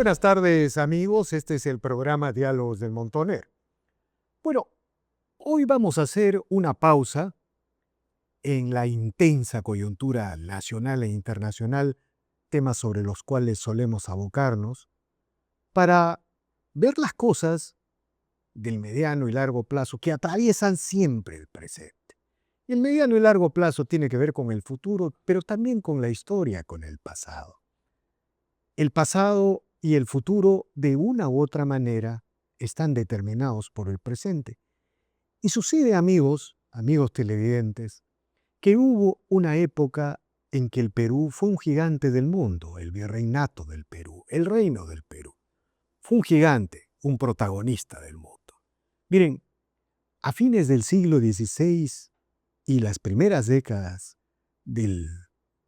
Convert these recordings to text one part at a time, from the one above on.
buenas tardes, amigos. Este es el programa Diálogos del Montoner. Bueno, hoy vamos a hacer una pausa en la intensa coyuntura nacional e internacional, temas sobre los cuales solemos abocarnos, para ver las cosas del mediano y largo plazo que atraviesan siempre el presente. Y el mediano y largo plazo tiene que ver con el futuro, pero también con la historia, con el pasado. El pasado y el futuro, de una u otra manera, están determinados por el presente. Y sucede, amigos televidentes, que hubo una época en que el Perú fue un gigante del mundo, el virreinato del Perú, el reino del Perú. Fue un gigante, un protagonista del mundo. Miren, a fines del siglo XVI y las primeras décadas del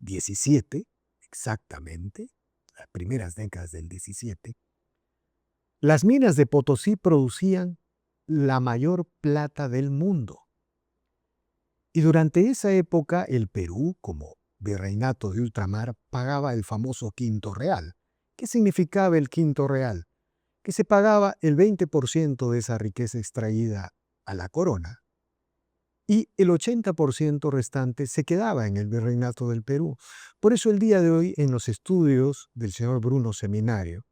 XVII, exactamente, las primeras décadas del XVII, las minas de Potosí producían la mayor plata del mundo. Y durante esa época el Perú, como virreinato de ultramar, pagaba el famoso quinto real. ¿Qué significaba el quinto real? Que se pagaba el 20% de esa riqueza extraída a la corona y el 80% restante se quedaba en el virreinato del Perú. Por eso el día de hoy, en los estudios del señor Bruno Seminario,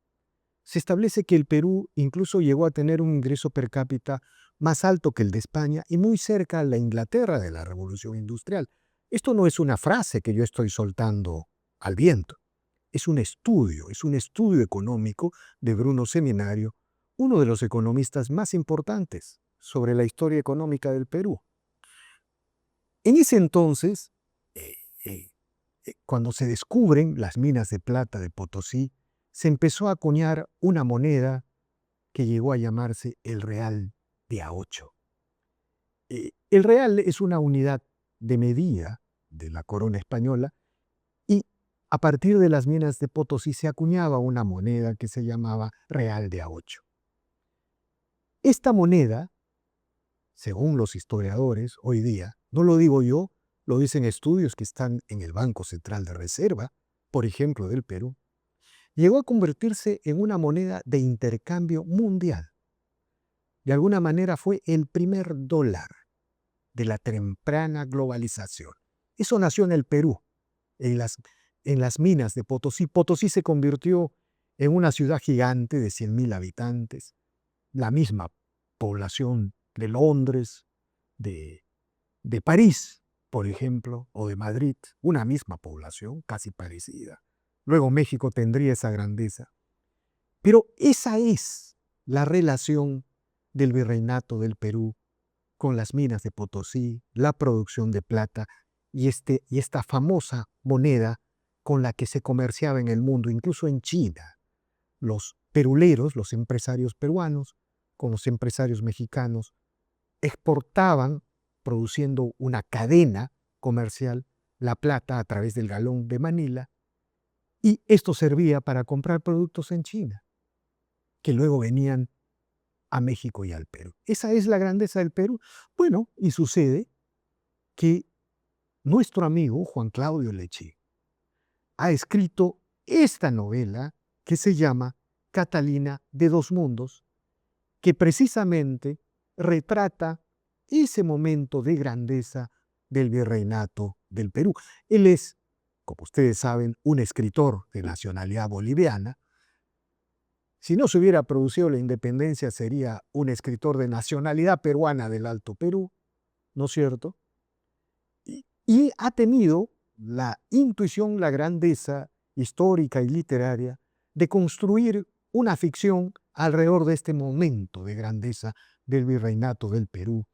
se establece que el Perú incluso llegó a tener un ingreso per cápita más alto que el de España y muy cerca a la Inglaterra de la Revolución Industrial. Esto no es una frase que yo estoy soltando al viento. Es un estudio económico de Bruno Seminario, uno de los economistas más importantes sobre la historia económica del Perú. En ese entonces, cuando se descubren las minas de plata de Potosí, se empezó a acuñar una moneda que llegó a llamarse el real de A8. El real es una unidad de medida de la corona española y a partir de las minas de Potosí se acuñaba una moneda que se llamaba real de A8. Esta moneda, según los historiadores hoy día, no lo digo yo, lo dicen estudios que están en el Banco Central de Reserva, por ejemplo, del Perú, llegó a convertirse en una moneda de intercambio mundial. De alguna manera fue el primer dólar de la temprana globalización. Eso nació en el Perú, en las minas de Potosí. Potosí se convirtió en una ciudad gigante de 100.000 habitantes, la misma población de Londres, de París, por ejemplo, o de Madrid, una misma población casi parecida. Luego México tendría esa grandeza. Pero esa es la relación del virreinato del Perú con las minas de Potosí, la producción de plata y esta famosa moneda con la que se comerciaba en el mundo, incluso en China. Los peruleros, los empresarios peruanos, con los empresarios mexicanos, exportaban, produciendo una cadena comercial, la plata a través del galón de Manila, y esto servía para comprar productos en China, que luego venían a México y al Perú. Esa es la grandeza del Perú. Bueno, y sucede que nuestro amigo Juan Claudio Leche ha escrito esta novela que se llama Catalina de dos mundos, que precisamente retrata ese momento de grandeza del virreinato del Perú. Él es, como ustedes saben, un escritor de nacionalidad boliviana. Si no se hubiera producido la independencia, sería un escritor de nacionalidad peruana del Alto Perú, ¿no es cierto? Y ha tenido la intuición, la grandeza histórica y literaria de construir una ficción alrededor de este momento de grandeza del virreinato del Perú,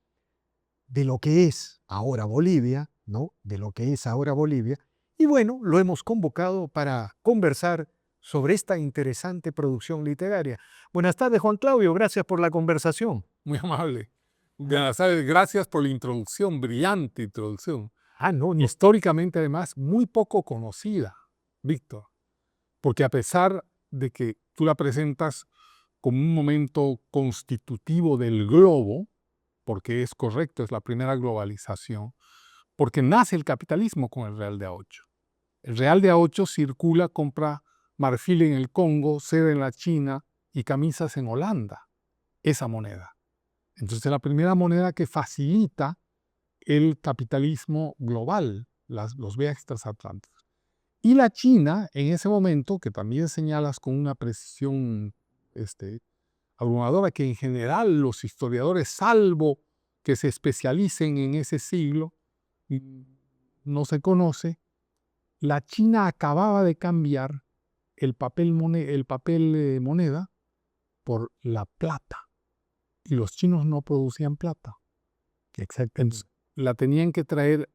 de lo que es ahora Bolivia, ¿no? De lo que es ahora Bolivia. Y bueno, lo hemos convocado para conversar sobre esta interesante producción literaria. Buenas tardes, Juan Claudio, gracias por la conversación. Muy amable. Buenas tardes, gracias por la introducción, brillante introducción. No. Históricamente, además, muy poco conocida, Víctor, porque a pesar de que tú la presentas como un momento constitutivo del globo, porque es correcto, es la primera globalización, porque nace el capitalismo con el Real de A8. El Real de A8 circula, compra marfil en el Congo, seda en la China y camisas en Holanda, esa moneda. Entonces, es la primera moneda que facilita el capitalismo global, los viajes transatlánticos. Y la China, en ese momento, que también señalas con una precisión abrumadora, que en general los historiadores, salvo que se especialicen en ese siglo, no se conoce, la China acababa de cambiar el papel moneda por la plata. Y los chinos no producían plata. Exactamente. Entonces, la tenían que traer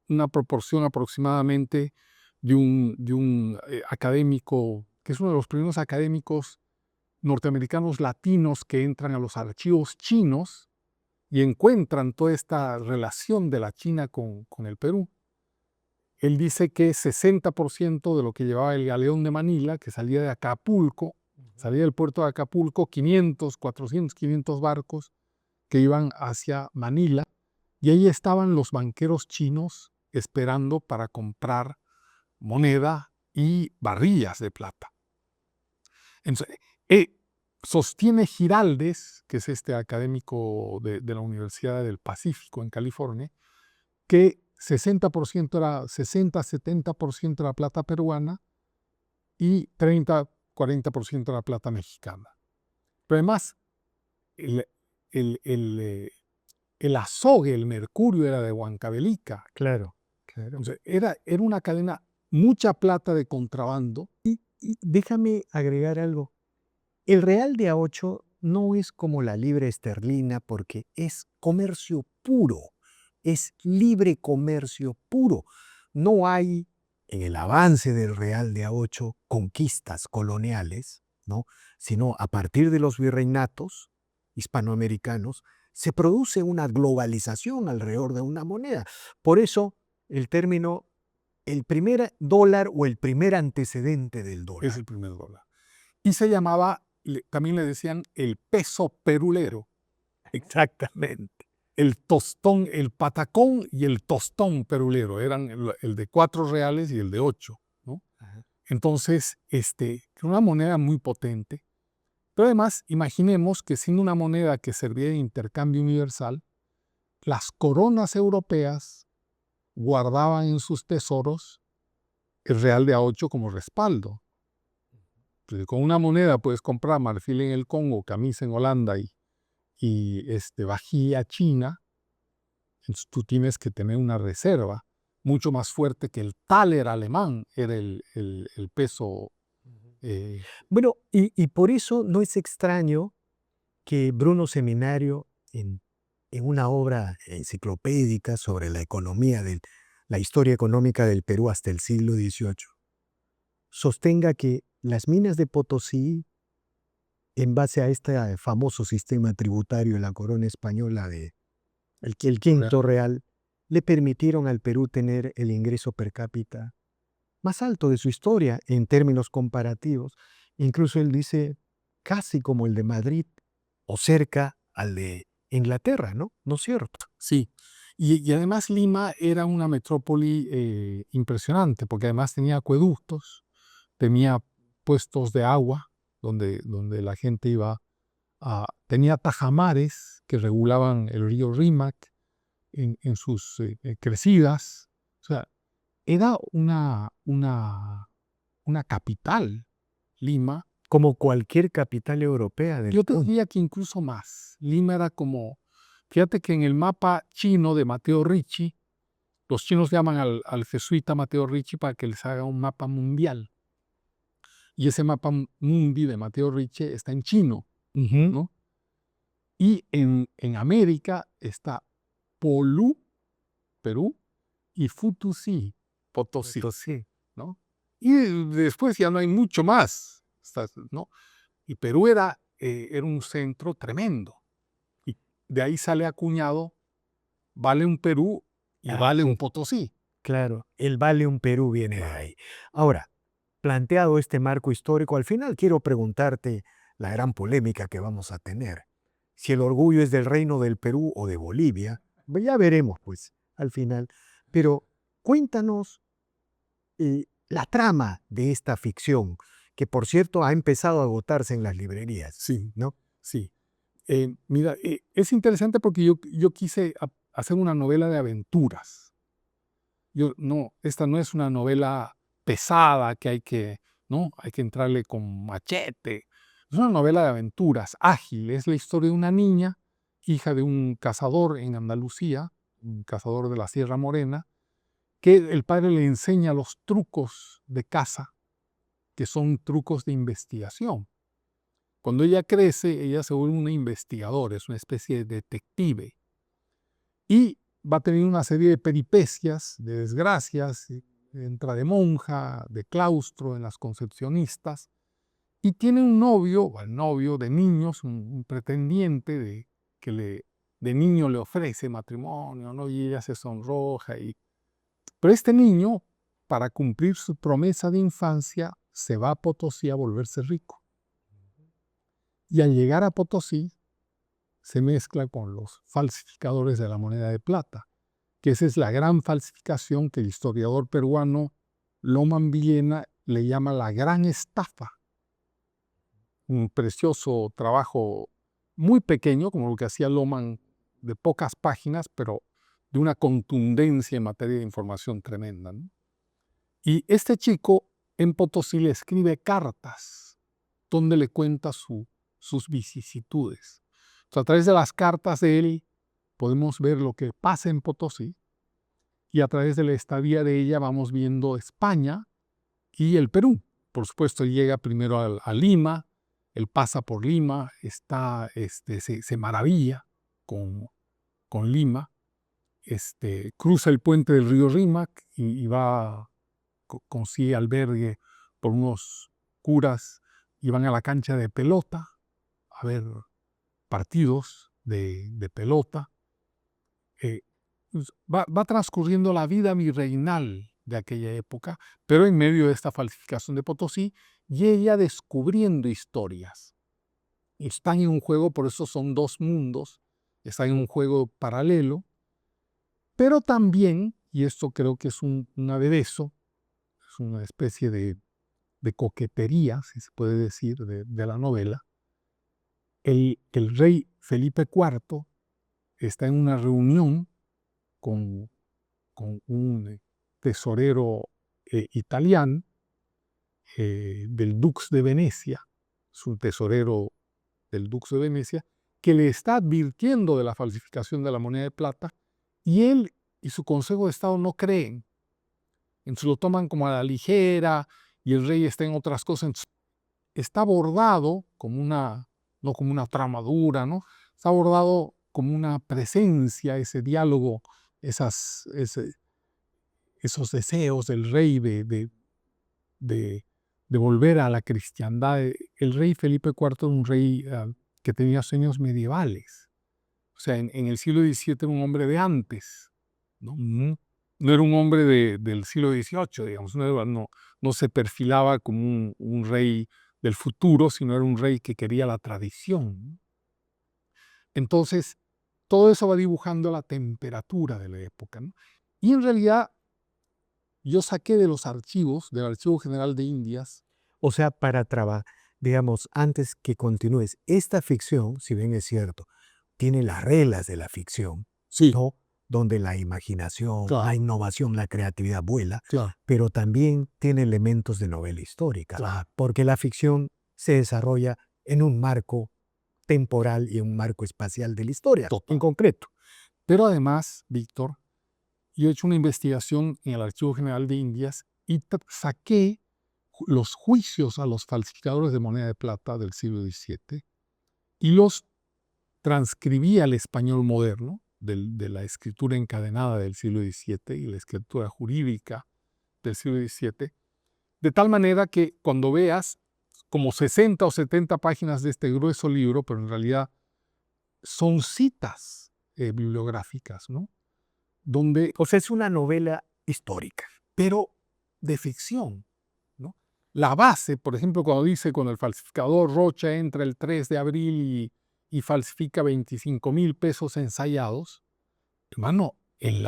una proporción aproximadamente de un académico, que es uno de los primeros académicos norteamericanos latinos que entran a los archivos chinos y encuentran toda esta relación de la China con el Perú. Él dice que 60% de lo que llevaba el galeón de Manila, que salía de Acapulco, salía del puerto de Acapulco, 500, 400, 500 barcos que iban hacia Manila, y ahí estaban los banqueros chinos esperando para comprar moneda y barrillas de plata. Entonces, sostiene Giraldes, que es este académico de la Universidad del Pacífico en California, que 60-70% era plata peruana y 30-40% era plata mexicana. Pero además, el azogue, el mercurio, era de Huancavelica. Claro. Entonces, era una cadena, mucha plata de contrabando. Y déjame agregar algo. El real de A8 no es como la libra esterlina porque es comercio puro, es libre comercio puro. No hay en el avance del real de A8 conquistas coloniales, ¿no? Sino a partir de los virreinatos hispanoamericanos se produce una globalización alrededor de una moneda. Por eso el término, el primer dólar o el primer antecedente del dólar. Es el primer dólar. Y se llamaba, también le decían el peso perulero. Exactamente. El tostón, el patacón y el tostón perulero eran el de 4 reales y el de 8, ¿no? Entonces, una moneda muy potente. Pero además, imaginemos que siendo una moneda que servía de intercambio universal, las coronas europeas guardaban en sus tesoros el real de A8 como respaldo. Entonces, con una moneda puedes comprar marfil en el Congo, camisa en Holanda y vajilla china. Entonces, tú tienes que tener una reserva mucho más fuerte que el thaler alemán, era el peso. Bueno, y por eso no es extraño que Bruno Seminario, en una obra enciclopédica sobre la economía, la historia económica del Perú hasta el siglo XVIII, sostenga que las minas de Potosí, en base a este famoso sistema tributario de la corona española el quinto real, le permitieron al Perú tener el ingreso per cápita más alto de su historia en términos comparativos. Incluso él dice casi como el de Madrid o cerca al de Inglaterra, ¿no? ¿No es cierto? Sí, y además Lima era una metrópoli impresionante, porque además tenía acueductos, tenía puestos de agua donde la gente iba tenía tajamares que regulaban el río Rímac en sus crecidas. O sea, era una capital, Lima. Como cualquier capital europea del Yo te mundo. diría que incluso más. Lima era como, fíjate que en el mapa chino de Matteo Ricci, los chinos llaman al jesuita Matteo Ricci para que les haga un mapa mundial. Y ese mapa mundi de Matteo Ricci está en chino, ¿no? Y en América está Polú, Perú, y Futosí, Potosí, ¿no? Y después ya no hay mucho más, ¿no? Y Perú era un centro tremendo. Y de ahí sale acuñado, vale un Perú y vale un Potosí. Claro, el Vale un Perú viene de ahí. Ahora, planteado este marco histórico, al final quiero preguntarte la gran polémica que vamos a tener. Si el orgullo es del Reino del Perú o de Bolivia, ya veremos pues al final. Pero cuéntanos la trama de esta ficción, que por cierto ha empezado a agotarse en las librerías, Sí, ¿no? sí. Mira, es interesante porque yo quise hacer una novela de aventuras. Esta no es una novela pesada ¿no? Hay que entrarle con machete. Es una novela de aventuras, ágil. Es la historia de una niña, hija de un cazador en Andalucía, un cazador de la Sierra Morena, que el padre le enseña los trucos de caza, que son trucos de investigación. Cuando ella crece, ella se vuelve una investigadora, es una especie de detective. Y va a tener una serie de peripecias, de desgracias, entra de monja, de claustro en las concepcionistas, y tiene un novio, o el novio de niños, un pretendiente de niño le ofrece matrimonio, ¿no? Y ella se sonroja. Pero este niño, para cumplir su promesa de infancia, se va a Potosí a volverse rico. Y al llegar a Potosí, se mezcla con los falsificadores de la moneda de plata, que esa es la gran falsificación que el historiador peruano Loman Villena le llama la gran estafa. Un precioso trabajo muy pequeño, como lo que hacía Loman, de pocas páginas, pero de una contundencia en materia de información tremenda, ¿no? Y este chico en Potosí le escribe cartas donde le cuenta sus vicisitudes. Entonces, a través de las cartas de él podemos ver lo que pasa en Potosí, y a través de la estadía de ella vamos viendo España y el Perú. Por supuesto, él llega primero a Lima, él pasa por Lima, se maravilla con Lima, cruza el puente del río Rímac y consigue albergue por unos curas y van a la cancha de pelota a ver partidos de pelota. Pues, va transcurriendo la vida virreinal de aquella época, pero en medio de esta falsificación de Potosí, y ella descubriendo historias. Están en un juego, por eso son dos mundos, están en un juego paralelo, pero también, y esto creo que es un aderezo, es una especie de coquetería, si se puede decir, de la novela. El rey Felipe IV está en una reunión con un tesorero italiano del Dux de Venecia, es un tesorero del Dux de Venecia, que le está advirtiendo de la falsificación de la moneda de plata, y él y su Consejo de Estado no creen. Entonces lo toman como a la ligera, y el rey está en otras cosas. Entonces, está abordado no como una trama dura, ¿no? Está abordado como una presencia, ese diálogo, esos deseos del rey de volver a la cristiandad. El rey Felipe IV era un rey que tenía sueños medievales. O sea, en el siglo XVII era un hombre de antes, ¿no? No era un hombre del siglo XVIII, digamos. No se perfilaba como un rey del futuro, sino era un rey que quería la tradición, ¿no? Entonces, todo eso va dibujando la temperatura de la época, ¿no? Y en realidad, yo saqué de los archivos, del Archivo General de Indias. O sea, digamos, antes que continúes, esta ficción, si bien es cierto, tiene las reglas de la ficción, Sí, ¿no? Donde la imaginación, claro, la innovación, la creatividad vuela, claro, pero también tiene elementos de novela histórica, claro. porque la ficción se desarrolla en un marco temporal y en un marco espacial de la historia, Total. en concreto. Pero además, Víctor, yo he hecho una investigación en el Archivo General de Indias y saqué los juicios a los falsificadores de moneda de plata del siglo XVII y los transcribí al español moderno, de la escritura encadenada del siglo XVII y la escritura jurídica del siglo XVII, de tal manera que cuando veas como 60 o 70 páginas de este grueso libro, pero en realidad son citas bibliográficas, ¿no? Donde, O sea, es una novela histórica. pero de ficción, ¿no? La base, por ejemplo, cuando el falsificador Rocha entra el 3 de abril y falsifica 25,000 pesos ensayados, hermano, en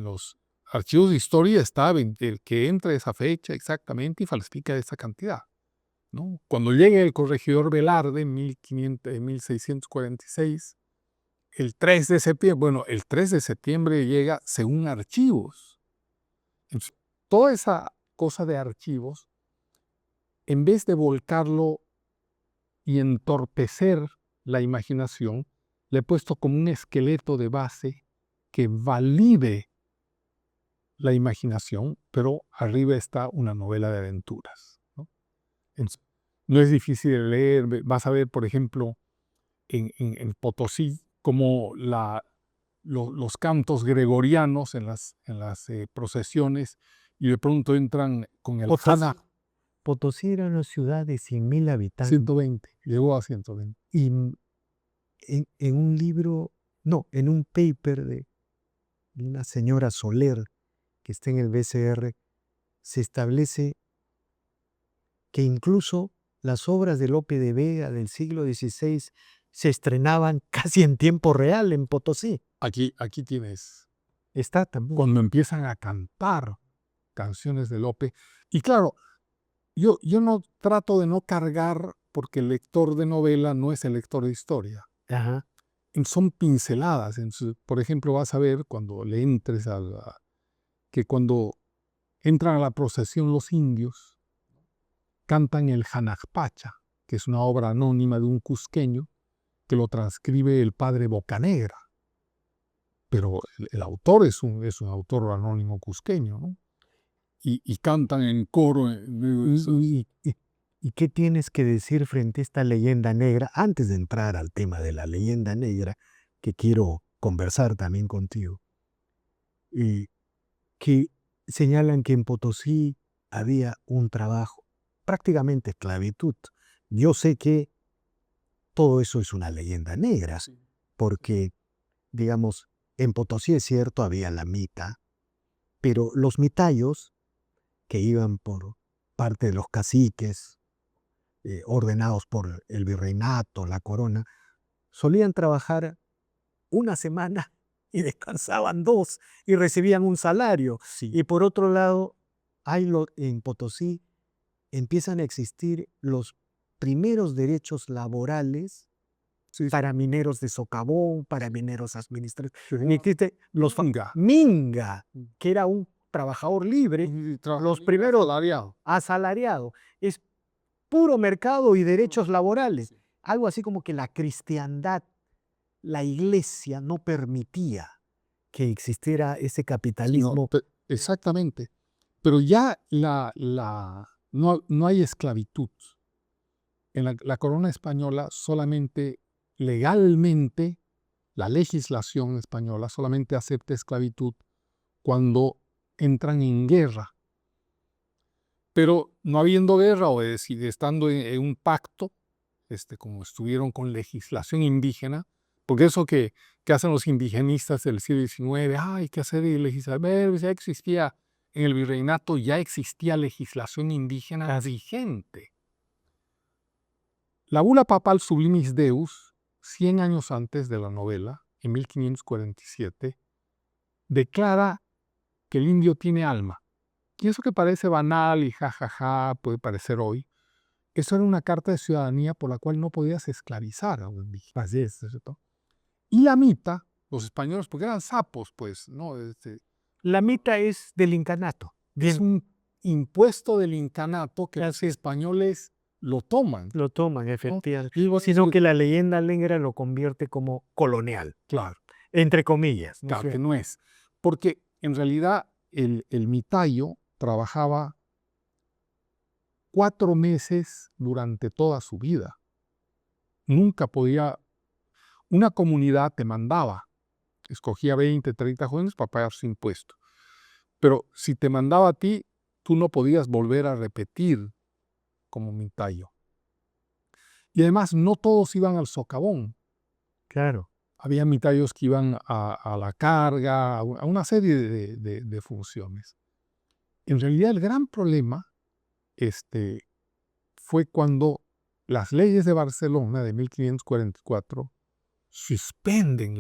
los archivos de historia está el que entra esa fecha exactamente y falsifica esa cantidad, ¿no? Cuando llega el corregidor Velarde en 1646, el 3 de septiembre, bueno, el 3 de septiembre llega según archivos. Entonces, toda esa cosa de archivos, en vez de volcarlo y entorpecer la imaginación, le he puesto como un esqueleto de base que valide la imaginación, pero arriba está una novela de aventuras, ¿no? Entonces, no es difícil de leer. Vas a ver, por ejemplo, en Potosí, como los cantos gregorianos en las procesiones, y de pronto entran con el Hana. Potosí era una ciudad de 100.000 habitantes. 120, llegó a 120. Y en un libro, no, en un paper de una señora Soler, que está en el BCR, se establece que incluso las obras de Lope de Vega del siglo XVI se estrenaban casi en tiempo real en Potosí. Aquí tienes, Está también. cuando empiezan a cantar canciones de Lope. Y claro, yo no trato de no cargar, porque el lector de novela no es el lector de historia. Ajá. Son pinceladas. Por ejemplo, vas a ver cuando le entres que cuando entran a la procesión los indios, cantan el Janagpacha, que es una obra anónima de un cusqueño que lo transcribe el padre Bocanegra. Pero el autor es un autor anónimo cusqueño, ¿no? Y cantan en coro. ¿Y qué tienes que decir frente a esta leyenda negra? Antes de entrar al tema de la leyenda negra, que quiero conversar también contigo, que señalan que en Potosí había un trabajo, prácticamente esclavitud. Yo sé que todo eso es una leyenda negra, porque, digamos, en Potosí es cierto, había la mita, pero los mitayos, que iban por parte de los caciques, ordenados por el virreinato, la corona, solían trabajar una semana y descansaban 2 y recibían un salario. Sí. Y por otro lado, en Potosí empiezan a existir los primeros derechos laborales para mineros de socavón, para mineros administrativos. Los Minga, que era un trabajador libre, los primeros asalariado. Es puro mercado y derechos laborales. Algo así como que la cristiandad, la iglesia no permitía que existiera ese capitalismo. No, exactamente. Pero ya no hay esclavitud. En la corona española solamente legalmente, la legislación española solamente acepta esclavitud cuando entran en guerra. Pero no habiendo guerra, o estando en un pacto, como estuvieron con legislación indígena, porque eso que hacen los indigenistas del siglo XIX, hay que hacer legislación, ya existía, en el virreinato ya existía legislación indígena vigente. La bula papal Sublimis Deus, 100 años antes de la novela, en 1547, declara que el indio tiene alma. Y eso que parece banal y jajaja, puede parecer hoy, eso era una carta de ciudadanía por la cual no podías esclavizar a un indígena. Así es, ¿cierto? Y la mita, los españoles, porque eran sapos, pues, ¿no? La mita es del incanato. Es un impuesto del incanato que los españoles lo toman. Lo toman, efectivamente. ¿No? Sino que la leyenda negra lo convierte como colonial. Claro. Entre comillas. ¿No? Claro, que no es. Porque en realidad el mitayo trabajaba 4 meses durante toda su vida. Nunca podía. Una comunidad te mandaba, escogía 20, 30 jóvenes para pagar su impuesto. Pero si te mandaba a ti, tú no podías volver a repetir como mitayo. Y además no todos iban al socavón. Claro. Había mitayos que iban a la carga, a una serie de funciones. En realidad el gran problema fue cuando las leyes de Barcelona de 1544 suspenden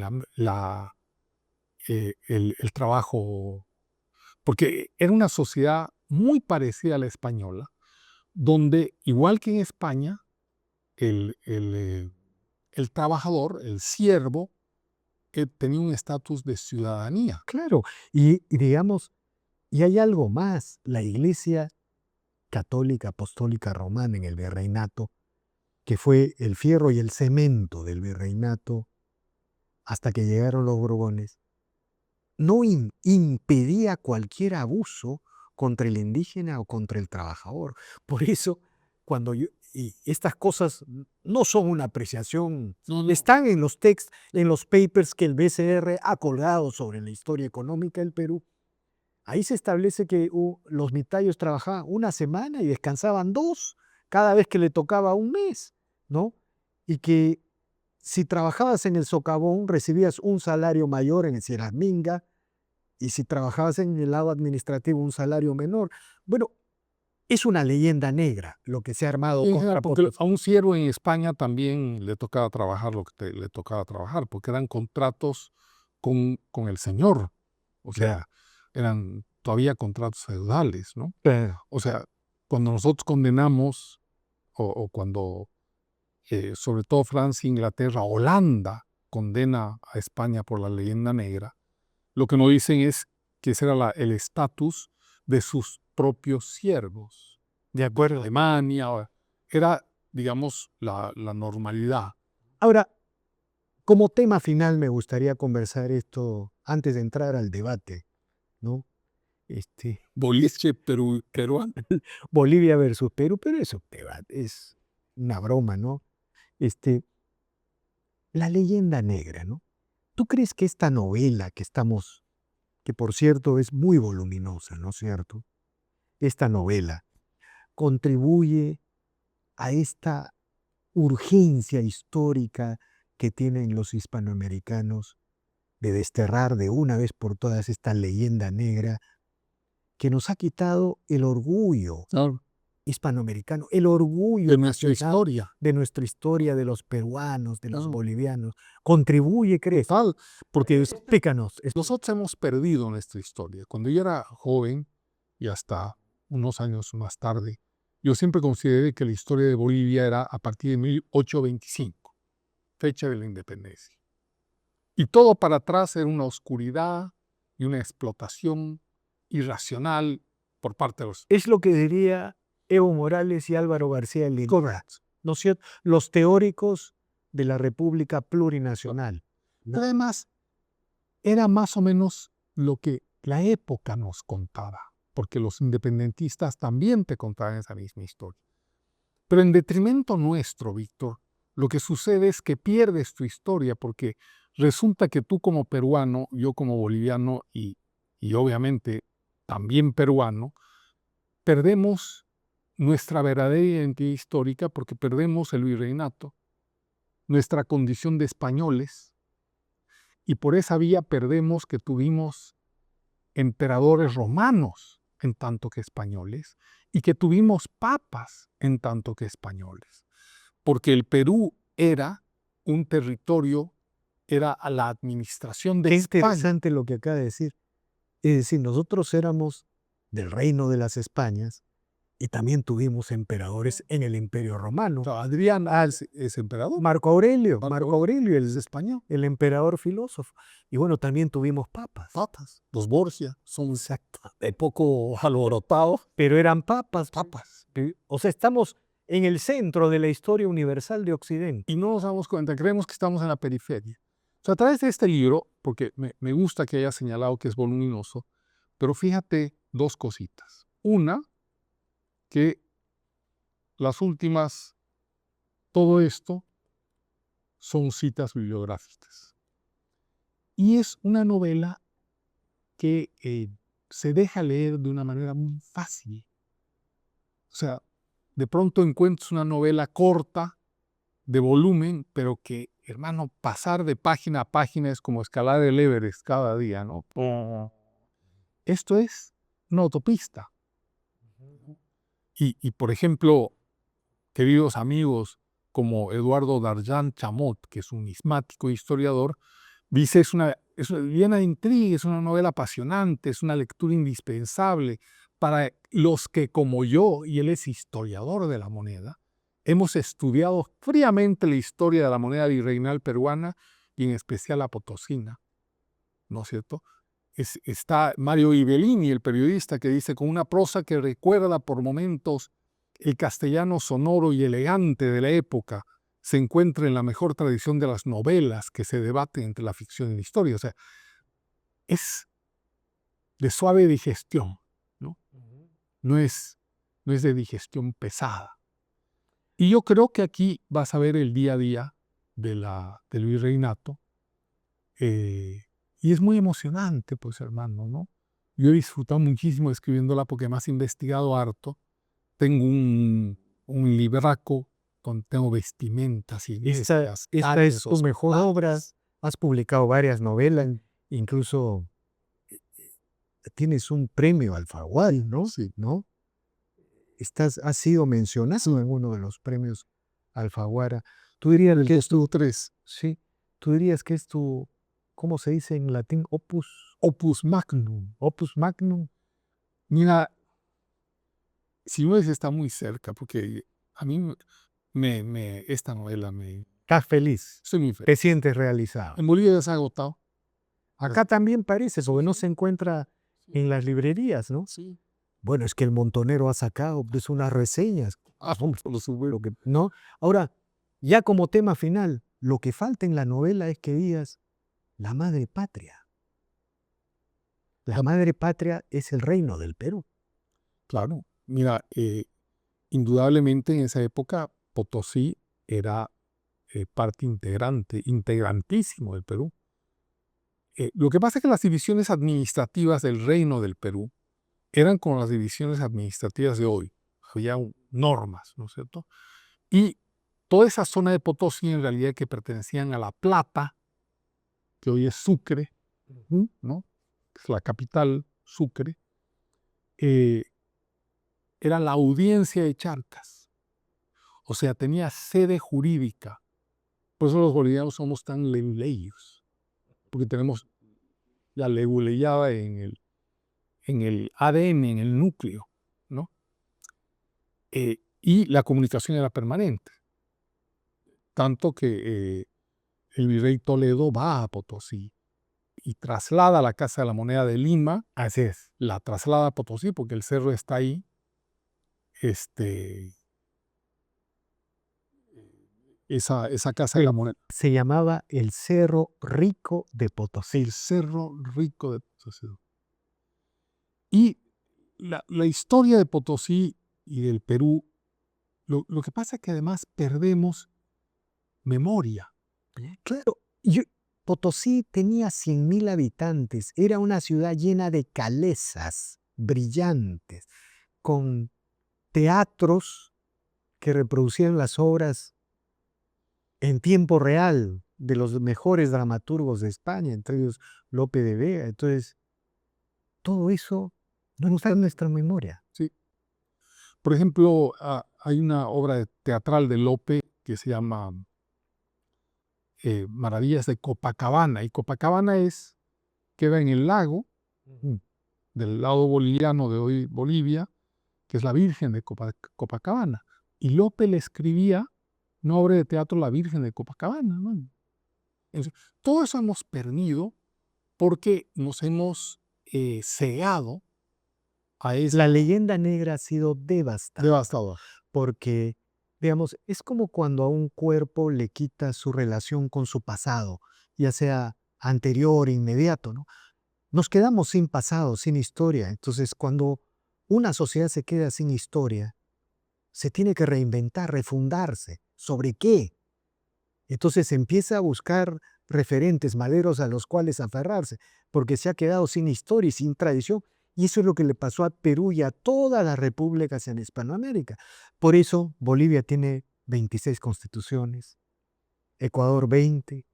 el trabajo porque era una sociedad muy parecida a la española, donde, igual que en España, el trabajador, el siervo, tenía un estatus de ciudadanía. Claro, y digamos, y hay algo más, la Iglesia Católica Apostólica Romana en el Virreinato, que fue el fierro y el cemento del virreinato hasta que llegaron los Borbones, no impedía cualquier abuso contra el indígena o contra el trabajador. Por eso, y estas cosas no son una apreciación, No. están en los textos, en los papers que el BCR ha colgado sobre la historia económica del Perú. Ahí se establece que los mitayos trabajaban una semana y descansaban 2 cada vez que le tocaba un mes, ¿no? Y que si trabajabas en el socavón recibías un salario mayor, si eras minga, y si trabajabas en el lado administrativo un salario menor. Bueno, es una leyenda negra lo que se ha armado contra Porque Potosí. a un siervo en España también le tocaba trabajar lo que le tocaba trabajar, porque eran contratos con el señor. O sea, eran todavía contratos feudales, ¿no? O sea, cuando nosotros condenamos, o cuando sobre todo Francia, Inglaterra, Holanda condena a España por la leyenda negra, lo que nos dicen es que ese era el estatus de sus propios siervos. De acuerdo. Alemania, era, digamos, la normalidad. Ahora, como tema final me gustaría conversar esto antes de entrar al debate, ¿no? Boliche peruano. Bolivia versus Perú, pero eso es una broma, ¿no? La leyenda negra, ¿no? ¿Tú crees que esta novela que por cierto es muy voluminosa, ¿no es cierto? Esta novela contribuye a esta urgencia histórica que tienen los hispanoamericanos de desterrar de una vez por todas esta leyenda negra que nos ha quitado el orgullo hispanoamericano, el orgullo de nuestra nacional historia. de nuestra historia, de los peruanos, de los bolivianos. Contribuye, ¿crees? Porque Explícanos. nosotros hemos perdido nuestra historia. Cuando yo era joven y hasta unos años más tarde, yo siempre consideré que la historia de Bolivia era a partir de 1825, fecha de la independencia. Y todo para atrás era una oscuridad y una explotación irracional por parte de los... Es lo que diría Evo Morales y Álvaro García Linera. Correcto. ¿No es cierto? Los teóricos de la República Plurinacional. Pero además, era más o menos lo que la época nos contaba, porque los independentistas también te contaban esa misma historia. Pero en detrimento nuestro, Víctor, lo que sucede es que pierdes tu historia, porque resulta que tú como peruano, yo como boliviano y obviamente también peruano, perdemos nuestra verdadera identidad histórica porque perdemos el virreinato, nuestra condición de españoles, y por esa vía perdemos que tuvimos emperadores romanos en tanto que españoles y que tuvimos papas en tanto que españoles, porque el Perú era un territorio, era la administración de Qué España. interesante lo que acaba de decir. Es decir, nosotros éramos del reino de las Españas y también tuvimos emperadores en el Imperio Romano. Adrián es emperador. Marco Aurelio, Es español. el emperador filósofo. Y bueno, también tuvimos papas. Los Borgia son Exacto. un poco alborotados. Pero eran papas. Papas. O sea, estamos en el centro de la historia universal de Occidente. Y no nos damos cuenta, creemos que estamos en la periferia. O sea, a través de este libro, porque me gusta que haya señalado que es voluminoso, pero fíjate dos cositas. Una, que las últimas, todo esto son citas bibliográficas. Y es una novela que se deja leer de una manera muy fácil. O sea, de pronto encuentras una novela corta, de volumen, pero que, hermano, pasar de página a página es como escalar el Everest cada día, ¿no? Esto es una autopista. Y por ejemplo, queridos amigos como Eduardo Darjan Chamot, que es un numismático historiador, Dice, es llena de intriga, es una novela apasionante, es una lectura indispensable para los que, como yo, y él es historiador de la moneda, hemos estudiado fríamente la historia de la moneda virreinal peruana y en especial la potosina, ¿no es cierto? Está Mario Ibellini, el periodista, que dice, con una prosa que recuerda por momentos el castellano sonoro y elegante de la época, se encuentra en la mejor tradición de las novelas que se debaten entre la ficción y la historia. O sea, es de suave digestión, ¿no? No es de digestión pesada. Y yo creo que aquí vas a ver el día a día del virreinato. Y es muy emocionante, pues, hermano, ¿no? Yo he disfrutado muchísimo escribiéndola porque me has investigado harto. Tengo un libraco donde tengo vestimentas, iglesias, Esta es tu mejor obra. hospitales. Has publicado varias novelas, incluso tienes un premio Alfaguara, ¿no? Sí. ¿No? Has sido mencionado en uno de los premios Alfaguara. Tú dirías que es tu, sí, tú dirías que es tu, ¿cómo se dice en latín? Opus magnum. Opus magnum. Mira, si ves está muy cerca, porque a mí esta novela Estás feliz, estoy muy feliz. te sientes realizado. En Bolivia ya se ha agotado. Acá también parece, porque no se encuentra en las librerías, ¿no? Sí. Bueno, es que el Montonero ha sacado pues, unas reseñas, Por supuesto. ¿no? Ahora, ya como tema final, lo que falta en la novela es que digas la madre patria. La madre patria es el reino del Perú. Claro. Mira, indudablemente en esa época Potosí era parte integrantísimo del Perú. Lo que pasa es que las divisiones administrativas del reino del Perú eran como las divisiones administrativas de hoy. Había normas, ¿no es cierto? Y toda esa zona de Potosí en realidad que pertenecían a La Plata, que hoy es Sucre, ¿no? Es la capital, Sucre, era la audiencia de Charcas. O sea, tenía sede jurídica. Por eso los bolivianos somos tan leguleyos, porque tenemos la leguleyada en el ADN, en el núcleo, ¿no? Y la comunicación era permanente. Tanto que el virrey Toledo va a Potosí y traslada la Casa de la Moneda de Lima. Así es. La traslada a Potosí porque el cerro está ahí. Esa Casa de la Moneda. Se llamaba el Cerro Rico de Potosí. El Cerro Rico de Potosí. Y la historia de Potosí y del Perú, lo que pasa es que además perdemos memoria. Claro, Potosí tenía 100.000 habitantes, era una ciudad llena de calesas brillantes, con teatros que reproducían las obras en tiempo real de los mejores dramaturgos de España, entre ellos Lope de Vega. Entonces, todo eso no está en nuestra memoria. Sí. Por ejemplo, hay una obra teatral de Lope que se llama Maravillas de Copacabana. Y Copacabana queda en el lago, del lado boliviano de hoy Bolivia, que es la Virgen de Copacabana. Y Lope le escribía una obra de teatro, La Virgen de Copacabana, ¿no? Entonces, todo eso hemos perdido porque nos hemos cegado a esa... La leyenda negra ha sido devastadora. porque, digamos, es como cuando a un cuerpo le quita su relación con su pasado, ya sea anterior, inmediato, ¿no? Nos quedamos sin pasado, sin historia. Entonces, cuando una sociedad se queda sin historia, se tiene que reinventar, refundarse. ¿Sobre qué? Entonces empieza a buscar referentes, maleros a los cuales aferrarse, porque se ha quedado sin historia y sin tradición. Y eso es lo que le pasó a Perú y a todas las repúblicas en Hispanoamérica. Por eso Bolivia tiene 26 constituciones, Ecuador 20.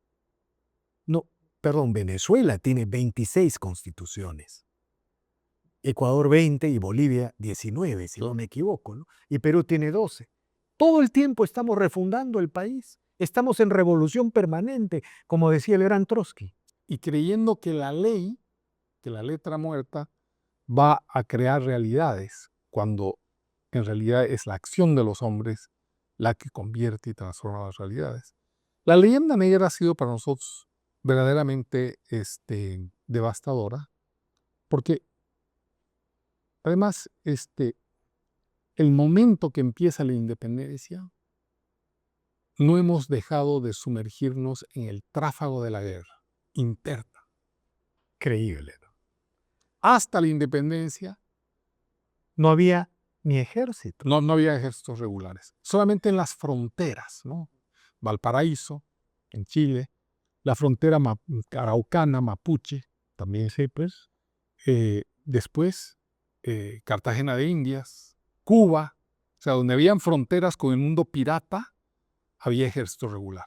No, perdón, Venezuela tiene 26 constituciones. Ecuador 20 y Bolivia 19, si no me equivoco, ¿no? Y Perú tiene 12. Todo el tiempo estamos refundando el país. Estamos en revolución permanente, como decía el gran Trotsky. y creyendo que la ley, que la letra muerta, va a crear realidades, cuando en realidad es la acción de los hombres la que convierte y transforma las realidades. La leyenda negra ha sido para nosotros verdaderamente devastadora, porque además el momento que empieza la independencia, no hemos dejado de sumergirnos en el tráfago de la guerra interna. Creíble, ¿no? Hasta la independencia No había ni ejército. no había ejércitos regulares, solamente en las fronteras, ¿no? Valparaíso, en Chile, la frontera araucana, mapuche, también sí, pues. Después, Cartagena de Indias, Cuba, o sea, donde habían fronteras con el mundo pirata, había ejército regular.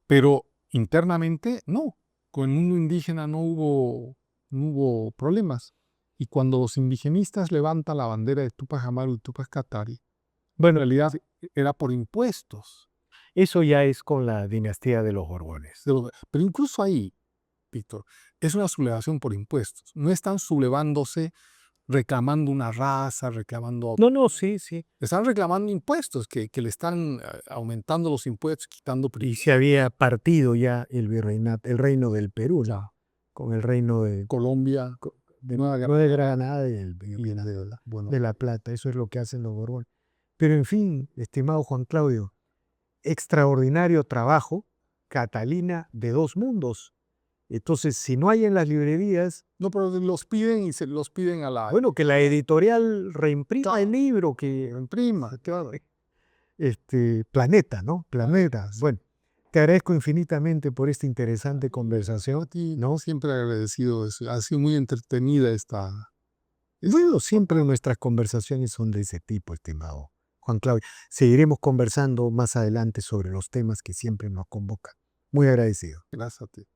Pero internamente, no. Con el mundo indígena no hubo problemas. Y cuando los indigenistas levantan la bandera de Tupac Amaru y Tupac Katari, bueno, en realidad era por impuestos. Eso ya es con la dinastía de los Borbones. Pero incluso ahí, Víctor, es una sublevación por impuestos. No están sublevándose reclamando una raza, reclamando... No, sí. Están reclamando impuestos, que le están aumentando los impuestos, quitando Y privilegios. se había partido ya el reino del Perú, ¿no? Con el reino de Colombia, de Nueva Nueva Granada y el bueno, de La Plata. Eso es lo que hacen los Borbones. Pero en fin, estimado Juan Claudio, extraordinario trabajo, Catalina de dos mundos. Entonces, si no hay en las librerías, no, pero los piden y se los piden a la... bueno, que la editorial reimprima el libro, que imprima. Planeta, ¿no? Planeta. Bueno, te agradezco infinitamente por esta interesante conversación. A ti, ¿no? siempre agradecido. Ha sido muy entretenida esta... Bueno, siempre nuestras conversaciones son de ese tipo, estimado Juan Claudio. Seguiremos conversando más adelante sobre los temas que siempre nos convocan. Muy agradecido. Gracias a ti.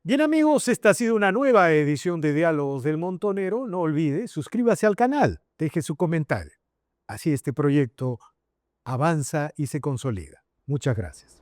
Bien amigos, esta ha sido una nueva edición de Diálogos del Montonero. No olvide, suscríbase al canal, deje su comentario. Así este proyecto avanza y se consolida. Muchas gracias.